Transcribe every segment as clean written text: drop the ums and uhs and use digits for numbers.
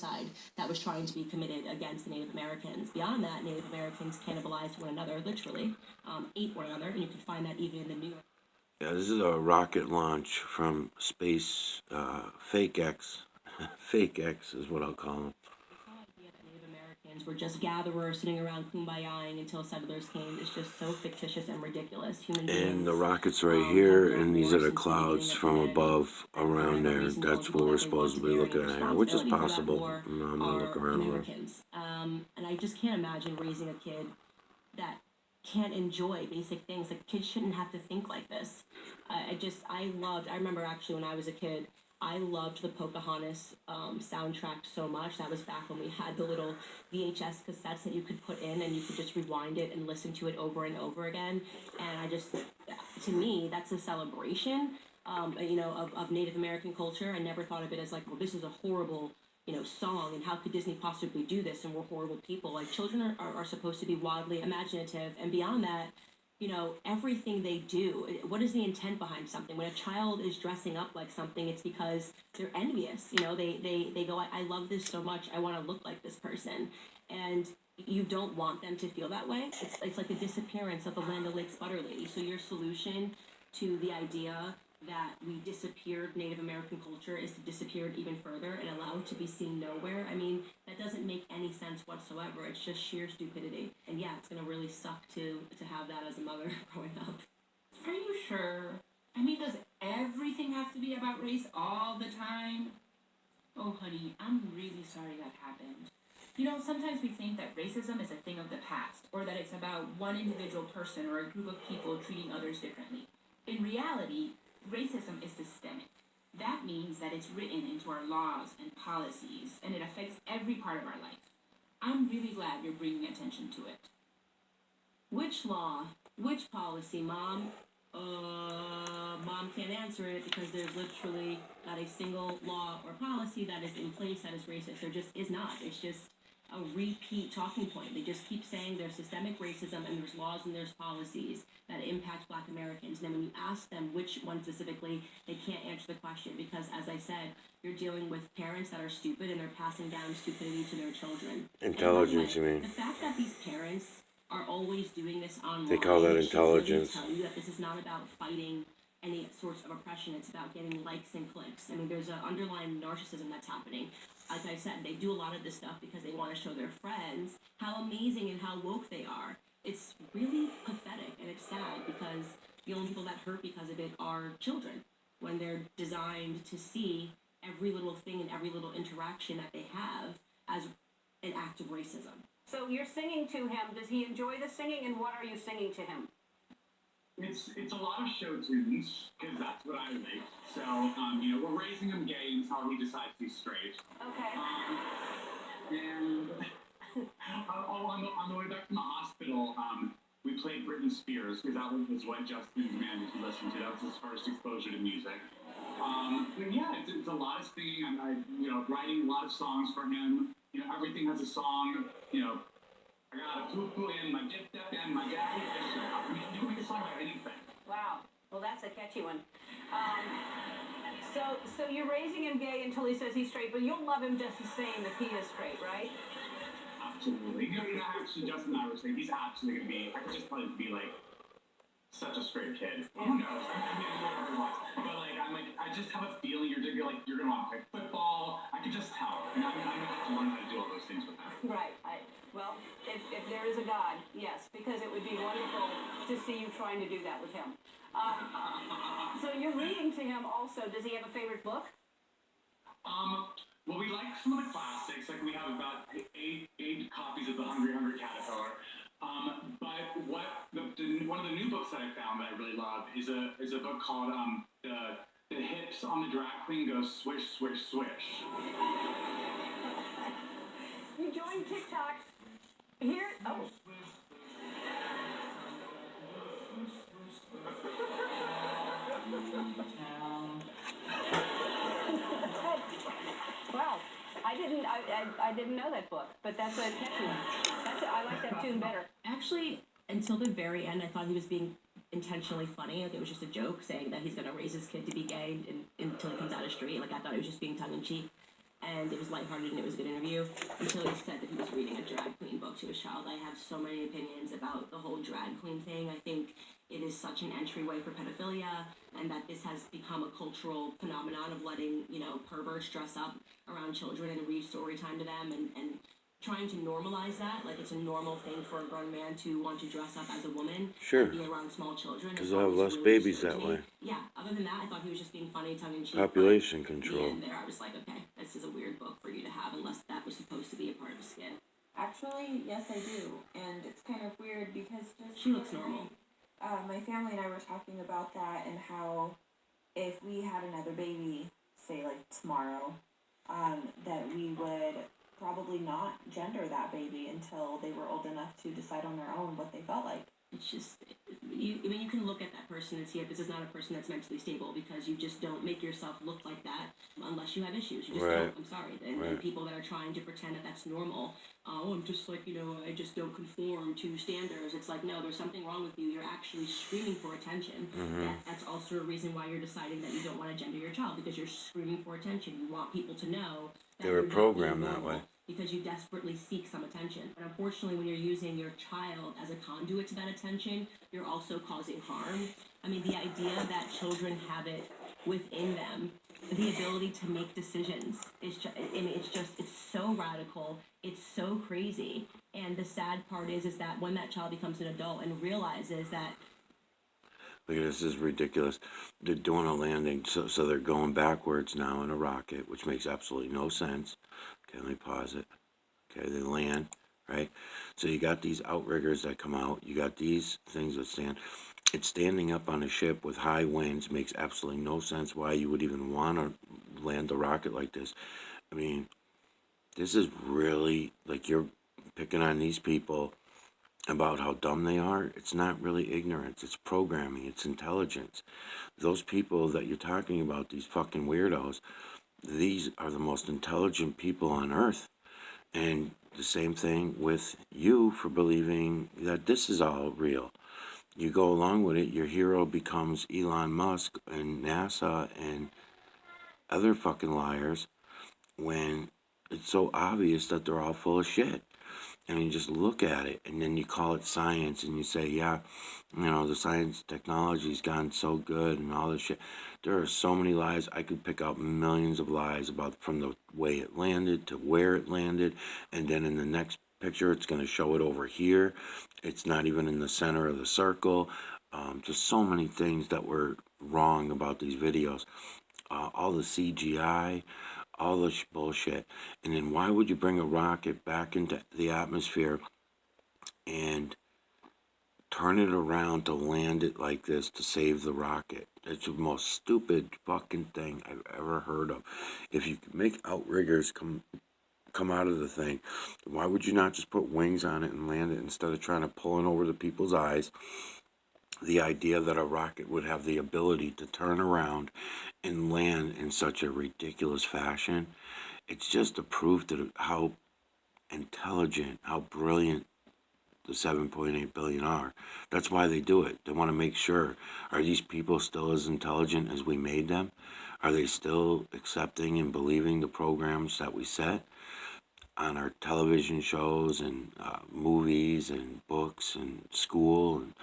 genocide that was trying to be committed against the Native Americans. Beyond that, Native Americans cannibalized one another, literally, ate one another, and you can find that even in the New York. Yeah, this is a rocket launch from space, Fake X. Fake X is what I'll call them. Native Americans were just gatherers sitting around kumbayaing until settlers came is just so fictitious and ridiculous. Human beings, And the rocket's right here, and these are the clouds from above around there. That's what we're supposed to be looking at here, which is possible. I'm gonna look around here. And I just can't imagine raising a kid that can't enjoy basic things. Like, kids shouldn't have to think like this. I remember actually when I was a kid, I loved the Pocahontas soundtrack so much. That was back when we had the little VHS cassettes that you could put in and you could just rewind it and listen to it over and over again. And to me, that's a celebration, of Native American culture. I never thought of it as like, well, this is a horrible, song, and how could Disney possibly do this, and we're horrible people. Like, children are supposed to be wildly imaginative, and beyond that, everything they do, what is the intent behind something? When a child is dressing up like something, it's because they're envious. They go, I love this so much, I want to look like this person. And you don't want them to feel that way. It's like the disappearance of the Land O'Lakes butter lady. So your solution to the idea that we disappeared Native American culture is to disappear it even further and allow it to be seen nowhere. I mean, that doesn't make any sense whatsoever. It's just sheer stupidity. And yeah, it's going to really suck to have that as a mother growing up. Are you sure? I mean, does everything have to be about race all the time? Oh, honey, I'm really sorry that happened. Sometimes we think that racism is a thing of the past, or that it's about one individual person or a group of people treating others differently. In reality, racism is systemic. That means that it's written into our laws and policies, and it affects every part of our life. I'm really glad you're bringing attention to it. Which law? Which policy, Mom? Mom can't answer it because there's literally not a single law or policy that is in place that is racist. There just is not. It's just a repeat talking point. They just keep saying there's systemic racism and there's laws and there's policies that impact Black Americans. And then when you ask them which one specifically, they can't answer the question because, as I said, you're dealing with parents that are stupid and they're passing down stupidity to their children. Intelligence, you mean? The fact that these parents are always doing this online. They call that intelligence. Tell you that this is not about fighting any sorts of oppression. It's about getting likes and clicks. I mean, there's an underlying narcissism that's happening. Like I said, they do a lot of this stuff because they want to show their friends how amazing and how woke they are. It's really pathetic and it's sad because the only people that hurt because of it are children when they're designed to see every little thing and every little interaction that they have as an act of racism. So you're singing to him. Does he enjoy the singing, and what are you singing to him? It's a lot of show tunes, because that's what I like. So, we're raising him gay until he decides he's straight. Okay. And on the way back from the hospital, we played Britney Spears, because that was what Justin demanded to listen to. That was his first exposure to music. But yeah, it's a lot of singing. I'm writing a lot of songs for him. Everything has a song. I got a poo-poo in my dip and my daddy. You can make a song about anything. Wow. Well, that's a catchy one. So you're raising him gay until he says he's straight, but you'll love him just the same if he is straight, right? Absolutely. Actually, Justin and I were saying he's actually going to be, I could just tell him to be, such a straight kid. Yeah. Who knows? But, I just have a feeling you're going to want to play football. I could just tell. And I'm going to have to learn how to do all those things with him. Right. Well, if there is a God, yes, because it would be wonderful to see you trying to do that with him. So you're reading to him also. Does he have a favorite book? Well, we like some of the classics. Like, we have about eight copies of The Hungry Hungry Caterpillar. But one of the new books that I found that I really love is a book called The Hips on the Drag Queen Go Swish, Swish, Swish. You joined TikTok. Here. Oh. Wow. I didn't know that book, but that's a catchy one. I like that tune better. Actually, until the very end, I thought he was being intentionally funny. Like, it was just a joke saying that he's going to raise his kid to be gay until he comes out of the street. Like, I thought it was just being tongue-in-cheek. and it was lighthearted and it was a good interview until he said that he was reading a drag queen book to his child. I have so many opinions about the whole drag queen thing. I think it is such an entryway for pedophilia, and that this has become a cultural phenomenon of letting, perverts dress up around children and read story time to them, and trying to normalize that, like it's a normal thing for a grown man to want to dress up as a woman, Sure. and be around small children. Because they'll have less babies that way. Yeah. Other than that, I thought he was just being funny, tongue in cheek. Population control. And there, I was like, okay, this is a weird book for you to have, unless that was supposed to be a part of a skit. Actually, yes, I do, and it's kind of weird because just She looks normal. my family and I were talking about that and how if we had another baby, say like tomorrow, that we would probably not gender that baby until they were old enough to decide on their own what they felt like. It's just, you can look at that person and see if this is not a person that's mentally stable, because you just don't make yourself look like that unless you have issues. You just don't. I'm sorry. And people that are trying to pretend that that's normal, I'm just like, I just don't conform to standards. It's like, no, there's something wrong with you. You're actually screaming for attention. That's also a reason why you're deciding that you don't want to gender your child, because you're screaming for attention. You want people to know that They were programmed that way. Because you desperately seek some attention. But unfortunately, when you're using your child as a conduit to that attention, you're also causing harm. I mean, the idea that children have it within them, the ability to make decisions, it's so radical, it's so crazy. And the sad part is that when that child becomes an adult and realizes that, look at this is ridiculous. They're doing a landing, so they're going backwards now in a rocket, which makes absolutely no sense. Okay, let me pause it. Okay, they land, right? So you got these outriggers that come out. You got these things that stand. It's standing up on a ship with high winds. Makes absolutely no sense why you would even want to land a rocket like this. I mean, this is really, like, you're picking on these people about how dumb they are. It's not really ignorance. It's programming. It's intelligence. Those people that you're talking about, these fucking weirdos, these are the most intelligent people on earth. And the same thing with you for believing that this is all real. You go along with it, your hero becomes Elon Musk and NASA and other fucking liars, when it's so obvious that they're all full of shit. And you just look at it, and then you call it science, and you say, yeah, the science technology's gotten so good and all this shit. There are so many lies. I could pick out millions of lies about from the way it landed to where it landed, and then in the next picture, it's going to show it over here. It's not even in the center of the circle. Just so many things that were wrong about these videos. All the CGI, all this bullshit. And then why would you bring a rocket back into the atmosphere and turn it around to land it like this to save the rocket? It's the most stupid fucking thing I've ever heard of. If you make outriggers come out of the thing, why would you not just put wings on it and land it instead of trying to pull it over the people's eyes? The idea that a rocket would have the ability to turn around and land in such a ridiculous fashion, it's just a proof to how intelligent, how brilliant the 7.8 billion are. That's why they do it. They want to make sure, are these people still as intelligent as we made them? Are they still accepting and believing the programs that we set on our television shows and movies and books and school and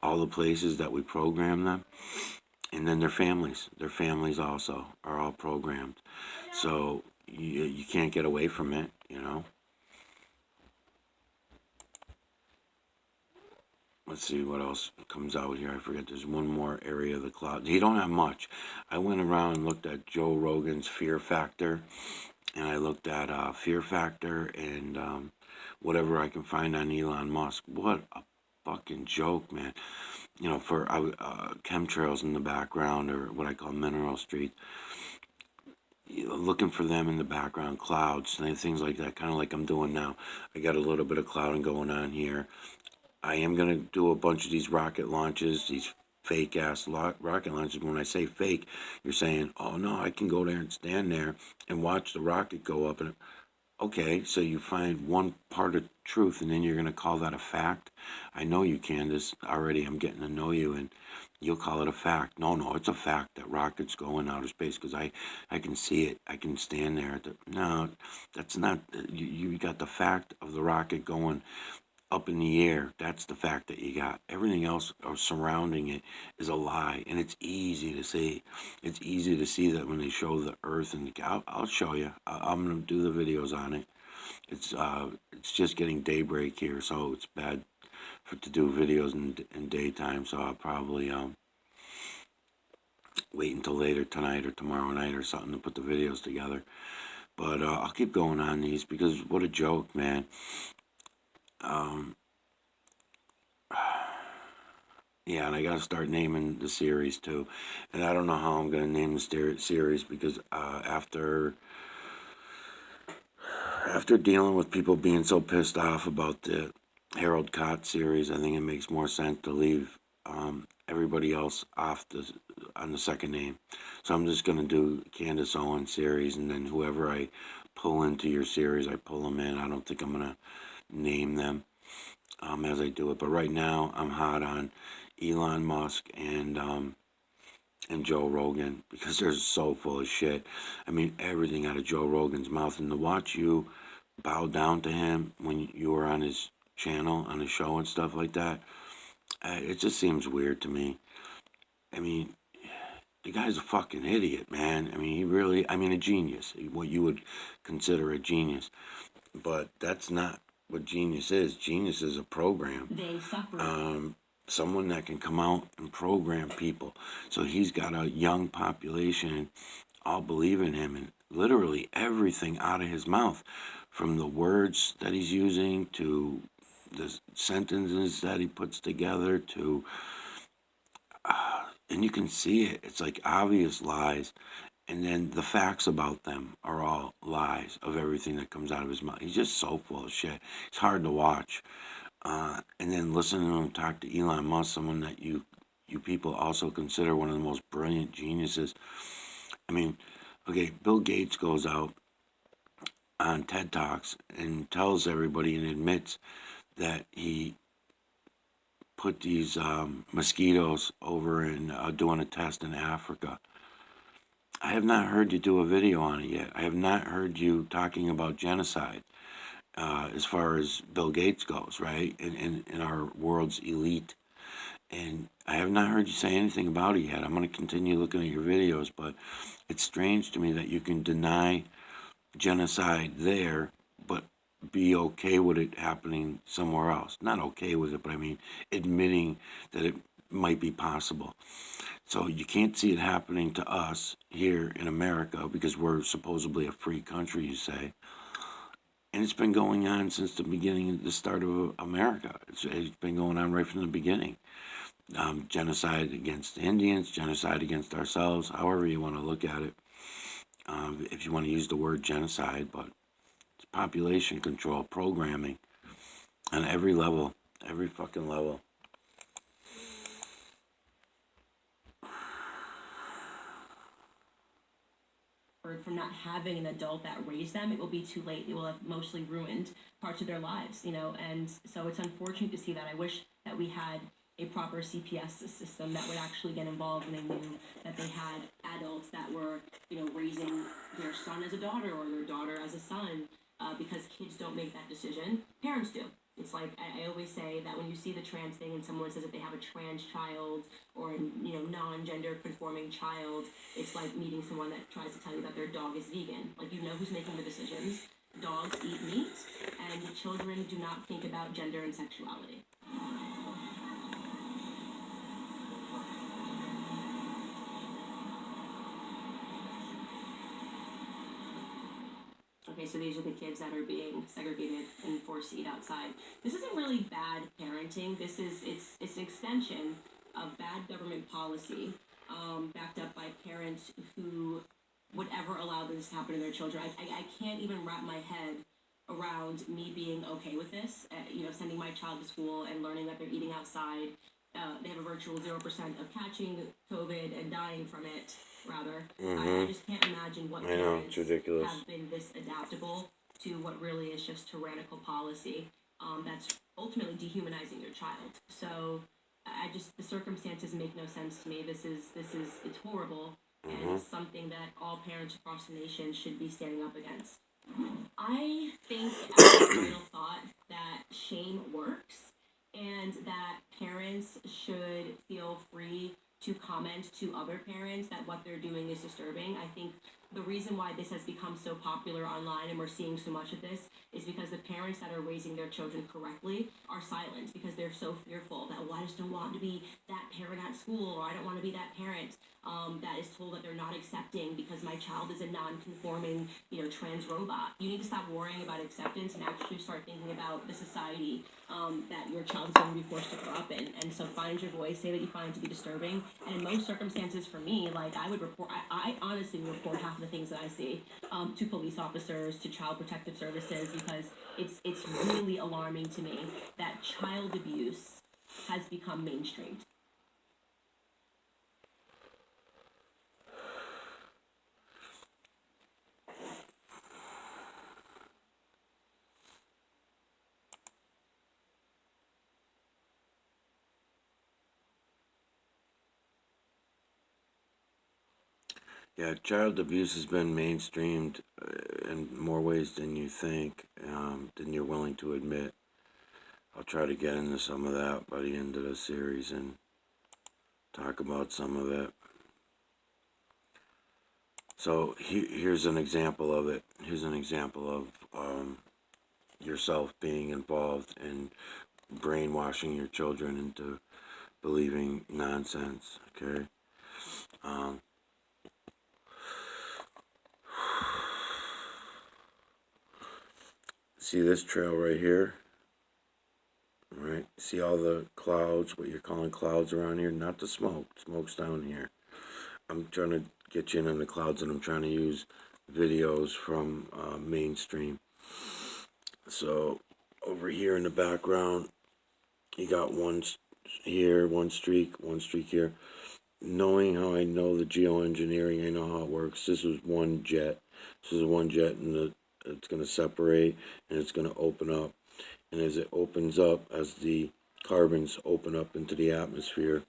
all the places that we program them? And then their families also are all programmed. So you can't get away from it, Let's see what else comes out here. I forget, there's one more area of the cloud. You don't have much. I went around and looked at Joe Rogan's Fear Factor, and I looked at Fear Factor and whatever I can find on Elon Musk. What a fucking joke, man. For chemtrails in the background, or what I call mineral street. Looking for them in the background, clouds, and things like that, kind of like I'm doing now. I got a little bit of clouding going on here. I am going to do a bunch of these rocket launches, these fake-ass rocket launches. When I say fake, you're saying, oh, no, I can go there and stand there and watch the rocket go up. And Okay, so you find one part of truth and then you're going to call that a fact? I know you, Candace, already. I'm getting to know you, and you'll call it a fact. No, it's a fact that rockets go in outer space because I can see it. I can stand there. No, that's not. You got the fact of the rocket going up in the air. That's the fact that you got. Everything else surrounding it is a lie, and it's easy to see. It's easy to see that when they show the Earth, and I'll show you. I'm gonna do the videos on it. It's just getting daybreak here, so it's bad to do videos in daytime. So I'll probably wait until later tonight or tomorrow night or something to put the videos together. But I'll keep going on these because what a joke, man. Yeah, and I gotta start naming the series too. And I don't know how I'm gonna name the series because after dealing with people being so pissed off about the Harold Cott series, I think it makes more sense to leave everybody else off on the second name. So I'm just gonna do Candace Owen series, and then whoever I pull into your series, I pull them in. I don't think I'm gonna name them as I do it. But right now, I'm hot on Elon Musk and Joe Rogan because they're so full of shit. I mean, everything out of Joe Rogan's mouth, and to watch you bow down to him when you were on his channel, on his show and stuff like that, it just seems weird to me. I mean, the guy's a fucking idiot, man. I mean, a genius, what you would consider a genius. But that's not what genius is. Genius is a program. They suffer. Someone that can come out and program people. So he's got a young population all believe in him, and literally everything out of his mouth, from the words that he's using to the sentences that he puts together to, and you can see it. It's like obvious lies. And then the facts about them are all lies of everything that comes out of his mouth. He's just so full of shit. It's hard to watch. And then listening to him talk to Elon Musk, someone that you people also consider one of the most brilliant geniuses. I mean, okay, Bill Gates goes out on TED Talks and tells everybody and admits that he put these mosquitoes over and doing a test in Africa. I have not heard you do a video on it yet. I have not heard you talking about genocide as far as Bill Gates goes, right? In our world's elite. And I have not heard you say anything about it yet. I'm going to continue looking at your videos, but it's strange to me that you can deny genocide there, but be okay with it happening somewhere else. Not okay with it, but I mean admitting that it might be possible. So you can't see it happening to us here in America because we're supposedly a free country, you say. And it's been going on since the beginning, the start of America. It's been going on right from the beginning. Genocide against Indians, genocide against ourselves, however you want to look at it. If you want to use the word genocide, but it's population control, programming on every level, every fucking level. From not having an adult that raised them, it will be too late. It will have mostly ruined parts of their lives, and so it's unfortunate to see that. I wish that we had a proper CPS system that would actually get involved, and they knew that they had adults that were, raising their son as a daughter or their daughter as a son, because kids don't make that decision. Parents do. It's like I always say that when you see the trans thing and someone says that they have a trans child or non-gender conforming child, it's like meeting someone that tries to tell you that their dog is vegan. Like, who's making the decisions. Dogs eat meat, and children do not think about gender and sexuality. Okay, so these are the kids that are being segregated and forced to eat outside. This isn't really bad parenting. It's an extension of bad government policy, backed up by parents who would ever allow this to happen to their children. I can't even wrap my head around me being okay with this. Sending my child to school and learning that they're eating outside. They have a virtual 0% of catching COVID and dying from it, rather. I just can't imagine what parents it's ridiculous. have been this adaptable to what really is just tyrannical policy that's ultimately dehumanizing your child. So I just the circumstances make no sense to me. This is it's horrible and it's something that all parents across the nation should be standing up against. I think as a final thought that shame works and that parents should feel free to comment to other parents that what they're doing is disturbing. I think the reason why this has become so popular online and we're seeing so much of this is because the parents that are raising their children correctly are silent because they're so fearful that, well, I just don't want to be that parent at school, or I don't want to be that parent that is told that they're not accepting because my child is a non-conforming, trans robot. You need to stop worrying about acceptance and actually start thinking about the society that your child is going to be forced to grow up in. And so find your voice, say that you find it to be disturbing. And in most circumstances for me, like I would report, I honestly would report half of the things that I see to police officers, to child protective services, because it's really alarming to me that child abuse has become mainstreamed. Yeah, child abuse has been mainstreamed in more ways than you think, than you're willing to admit. I'll try to get into some of that by the end of the series and talk about some of it. So here's an example of it. Here's an example of yourself being involved in brainwashing your children into believing nonsense, okay? See this trail right here? All right, see all the clouds, what you're calling clouds around here? Not the smoke. Smoke's down here. I'm trying to get you in on the clouds, and I'm trying to use videos from mainstream. So over here in the background, you got one here, one streak here. Knowing how I know the geoengineering, I know how it works. This is one jet. This is one jet, and it's going to separate, and it's going to open up. And as it opens up, as the carbons open up into the atmosphere,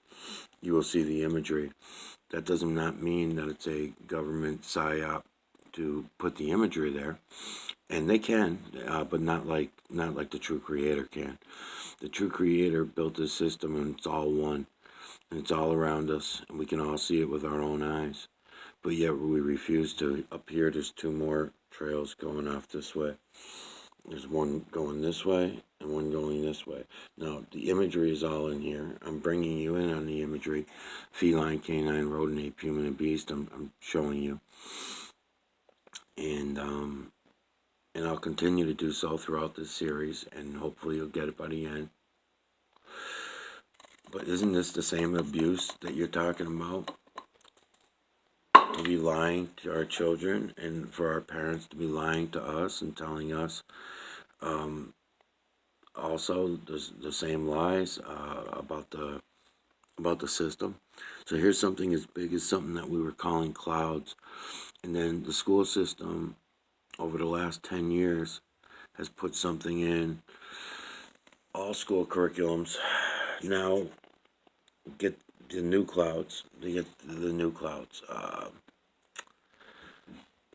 you will see the imagery. That does not mean that it's a government psyop to put the imagery there, and they can, but not like the true creator can. The true creator built this system, and it's all one, and it's all around us, and we can all see it with our own eyes. But yet we refuse to. Up here, there's two more trails going off this way. There's one going this way and one going this way. Now, the imagery is all in here. I'm bringing you in on the imagery. Feline, canine, rodent, ape, human, and beast. I'm showing you. And I'll continue to do so throughout this series, and hopefully you'll get it by the end. But isn't this the same abuse that you're talking about? To be lying to our children, and for our parents to be lying to us and telling us also the same lies about the system. So here's something as big as something that we were calling clouds, and then the school system over the last 10 years has put something in all school curriculums. Now get the new clouds. They get the new clouds.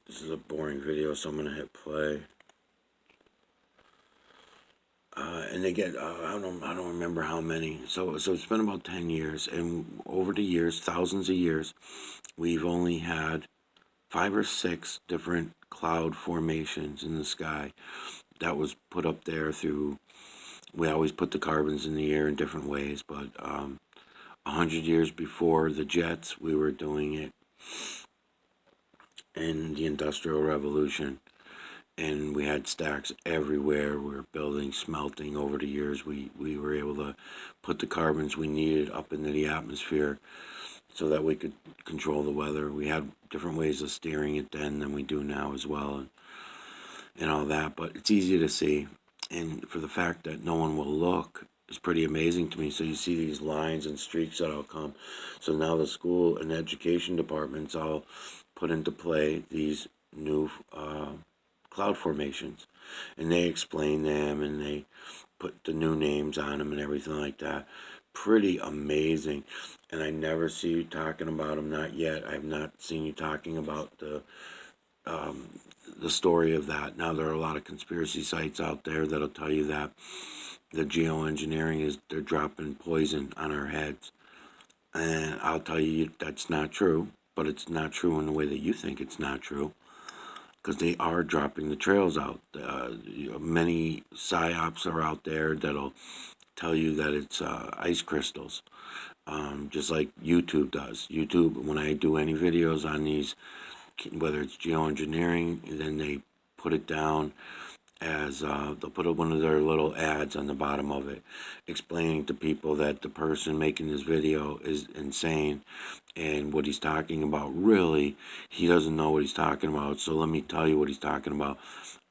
This is a boring video, so I'm gonna hit play. And they get I don't remember how many. So it's been about 10 years, and over the years, thousands of years, we've only had 5 or 6 different cloud formations in the sky that was put up there through. We always put the carbons in the air in different ways, but 100 years before the jets, we were doing it in the Industrial Revolution. And we had stacks everywhere. We were building, smelting. Over the years, we were able to put the carbons we needed up into the atmosphere so that we could control the weather. We had different ways of steering it then than we do now as well, and all that. But it's easy to see. And for the fact that no one will look is pretty amazing to me. So you see these lines and streaks that'll come. So now the school and education departments all put into play these new cloud formations, and they explain them, and they put the new names on them and everything like that. Pretty amazing. And I never see you talking about them, not yet. I have not seen you talking about the story of that. Now, there are a lot of conspiracy sites out there that'll tell you that the geoengineering is, they're dropping poison on our heads. And I'll tell you that's not true, but it's not true in the way that you think it's not true, because they are dropping the trails out. Many psyops are out there that'll tell you that it's ice crystals, just like YouTube does. YouTube, when I do any videos on these, whether it's geoengineering, then they put it down as they'll put one of their little ads on the bottom of it, explaining to people that the person making this video is insane, and what he's talking about, really, he doesn't know what he's talking about. So let me tell you what he's talking about.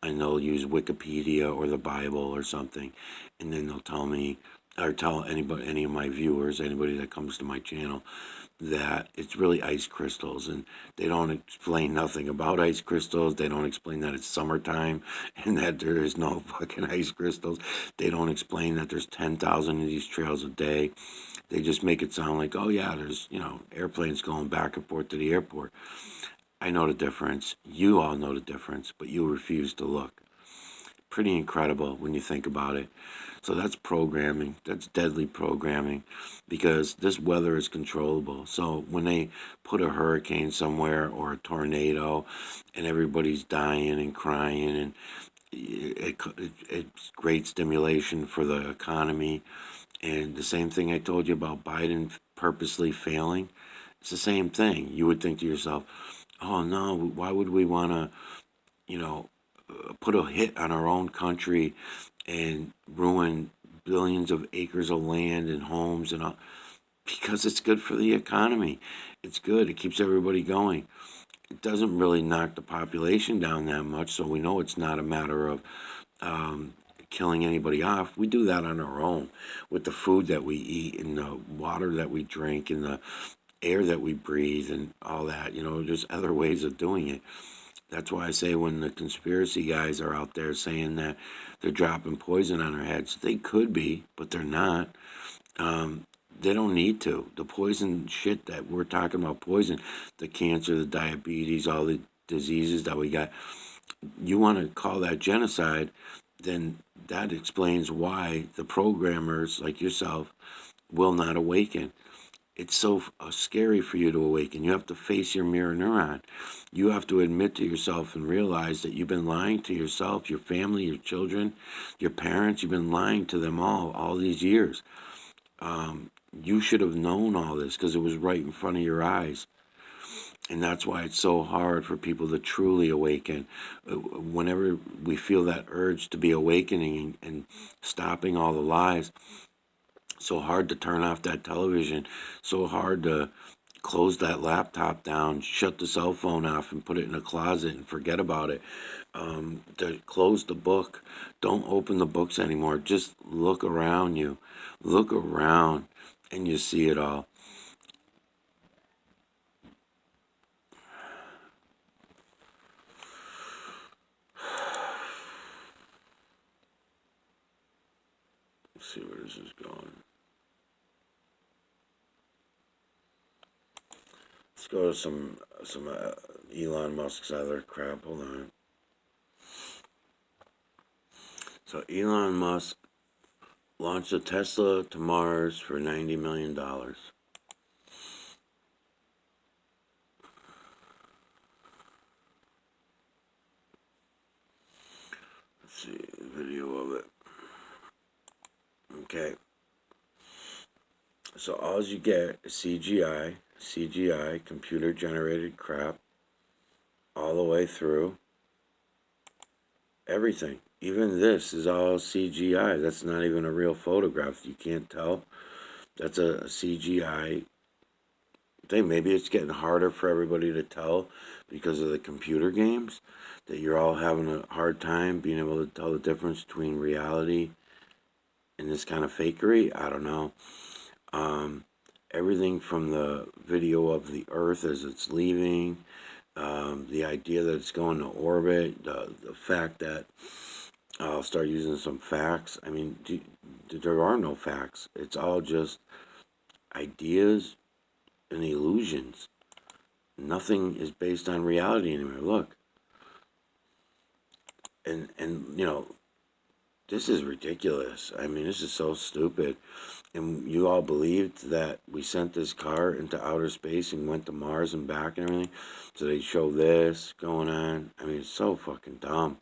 And they'll use Wikipedia or the Bible or something, and then they'll tell me, or tell anybody, any of my viewers, anybody that comes to my channel, that it's really ice crystals, and they don't explain nothing about ice crystals. They don't explain that it's summertime and that there is no fucking ice crystals. They don't explain that there's 10,000 of these trails a day. They just make it sound like, oh yeah, there's, airplanes going back and forth to the airport. I know the difference. You all know the difference, but you refuse to look. Pretty incredible when you think about it. So that's programming. That's deadly programming, because this weather is controllable. So when they put a hurricane somewhere or a tornado and everybody's dying and crying, and it's great stimulation for the economy. And the same thing I told you about Biden purposely failing, it's the same thing. You would think to yourself, oh no, why would we want to, put a hit on our own country and ruin billions of acres of land and homes and all? Because it's good for the economy. It's good. It keeps everybody going. It doesn't really knock the population down that much, so we know it's not a matter of killing anybody off. We do that on our own with the food that we eat and the water that we drink and the air that we breathe and all that. There's other ways of doing it. That's why I say when the conspiracy guys are out there saying that they're dropping poison on our heads, they could be, but they're not. They don't need to. The poison shit that we're talking about, poison, the cancer, the diabetes, all the diseases that we got, you want to call that genocide, then that explains why the programmers like yourself will not awaken. It's so scary for you to awaken. You have to face your mirror neuron. You have to admit to yourself and realize that you've been lying to yourself, your family, your children, your parents. You've been lying to them all these years. You should have known all this because it was right in front of your eyes. And that's why it's so hard for people to truly awaken. Whenever we feel that urge to be awakening and stopping all the lies, so hard to turn off that television, so hard to close that laptop down, shut the cell phone off and put it in a closet and forget about it. To close the book. Don't open the books anymore. Just look around you. Look around and you see it all. Let's see where this is going. Let's go to some Elon Musk's other crap. Hold on. So Elon Musk launched a Tesla to Mars for $90 million. Let's see the video of it. Okay. So all you get is CGI, computer generated crap, all the way through. Everything. Even this is all CGI. That's not even a real photograph. You can't tell. That's a CGI thing. Maybe it's getting harder for everybody to tell because of the computer games, that you're all having a hard time being able to tell the difference between reality and this kind of fakery. I don't know. Everything from the video of the Earth as it's leaving, The idea that it's going to orbit, the fact that I'll start using some facts. I mean, there are no facts. It's all just ideas and illusions. Nothing is based on reality anymore. Look, and you know, this is ridiculous. I mean, this is so stupid. And you all believed that we sent this car into outer space and went to Mars and back and everything. So they show this going on. I mean, it's so fucking dumb.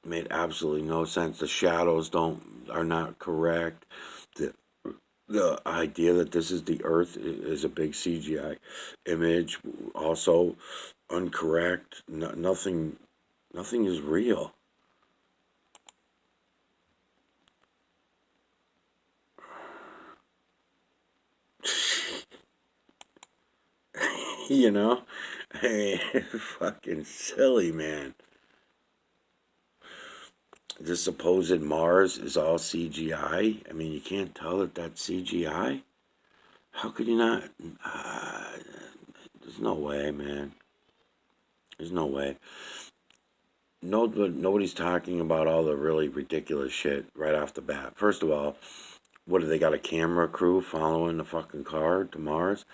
It made absolutely no sense. The shadows are not correct. The idea that this is the Earth is a big CGI image, also incorrect. Nothing is real. You know, I mean, fucking silly, man. The supposed Mars is all CGI. I mean, you can't tell that that's CGI. How could you not? There's no way, man. There's no way. No, nobody's talking about all the really ridiculous shit right off the bat. First of all, what do they got, a camera crew following the fucking car to Mars?